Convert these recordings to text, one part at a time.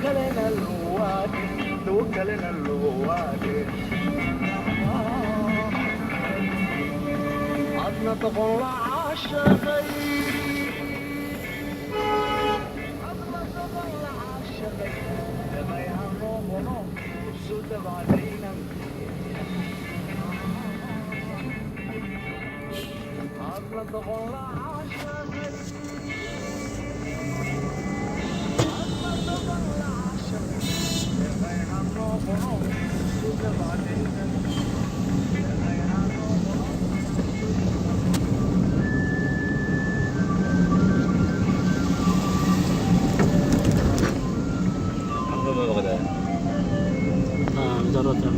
kalena luwade tu kalena luwade adna taqola ashaqay adna taqola ashaqay ma yahro mono suda badina adna taqola ashaqay ضرورة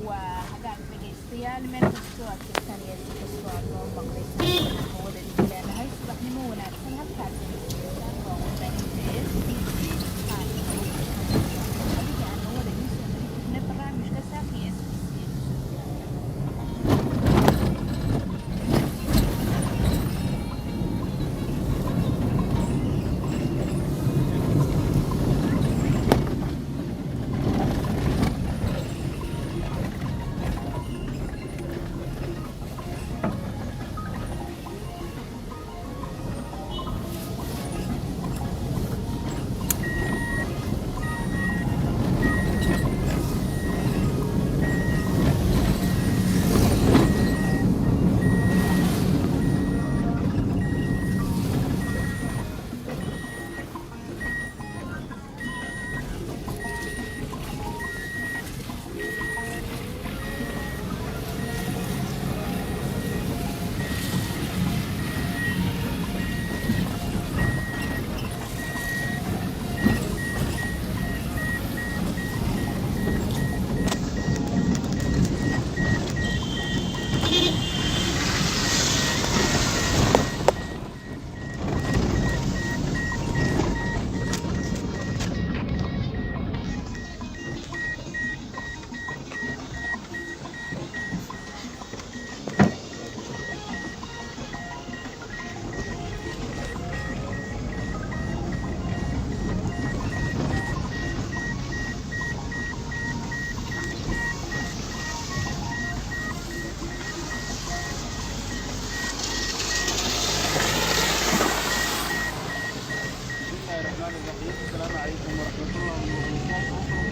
وهذاك dhegeystayaal meel kastoo aad joogtaan iyo si kastoo aad noo maqlaysaan hawada idin leenahay subaxnimo wanaagsan halkaas waa warbaahinta SBC adiga aan hawada idiin soo mari jirnay barnaamijka saaki SBC السلام عليكم ورحمة الله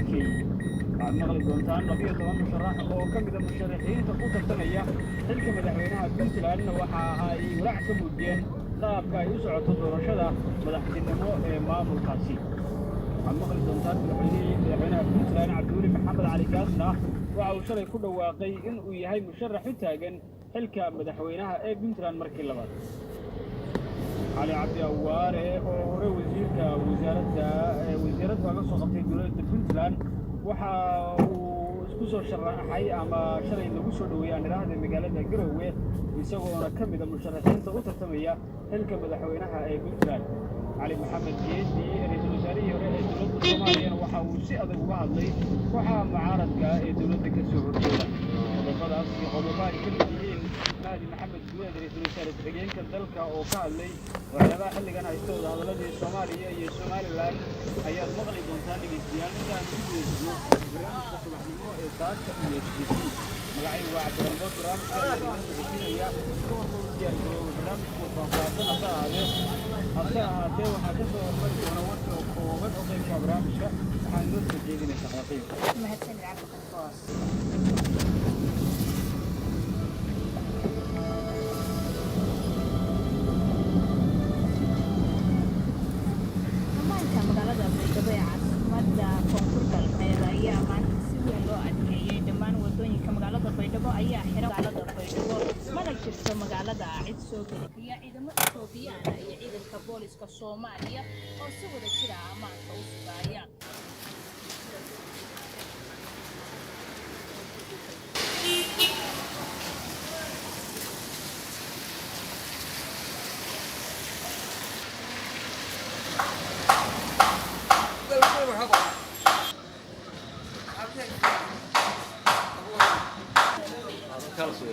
maqli doontaan 12 musharax oo ka mid ah musharaxiinta ku tartamaya xilka madaxweynaha Puntland waxa ay walaac ka muujiyeen qaabka ay u socoto doorashada madaxtinimo ee maamulkaasi. waxaad maqli doontaan madaxweynaha Puntland Cabduuli Maxamed Cali Gaasna waxa uu shalay ku dhawaaqay in uu yahay musharax u taagan xilka madaxweynaha ee Puntland markii labaad. علي عبد الواري oo wasiirka wasaaradda laga soo qabtay dowladda Puntland waxa uu isku soo sharaxay ama shalay lagu soo dhaweeyay niraahda magaalada Garowe isagoo ka mid ah musharaxiinta u tartamaya xilka madaxweynaha ee Puntland. علي محمد جيدي ra'iisul wasaarihii hore ee dowladda Soomaaliya waxa uu si adag uga hadlay waxa mucaaradka ee dowladda ka soo horjeeda qodobadaas iyo qodobbada ay ka mid yihiin Mahdi Maxamed Guud ra'iisul wasaare ku-xigeenka dalka oo ka hadlay waxyaabaha xilligan haysta wadahadalladii Soomaaliya iyo Somaliland ayaad maqli doontaan dhegeystayaal intaan ku guuleysno barnaamijka subaxnimo ee saaka iyo SBC magacaygu waa Cabdirahmaan barnaamijka barnaamijku faahfaahsan hase ahaatee waxaa ka soo hormari doona warka kooban oo qaybka barnaamijka waxaan inoo soo jeedinaysaa xaqiiq mahadsanid cabdi qafaas magaalada Baydhabo ee caasimadda ayaa xiran magaalada baydhabo mana jirto magaalada cid soo geliya ciidamo Ethiopian iyo ciidanka booliska Soomaaliya oo si wada jira amaanka u sugaya خلصوا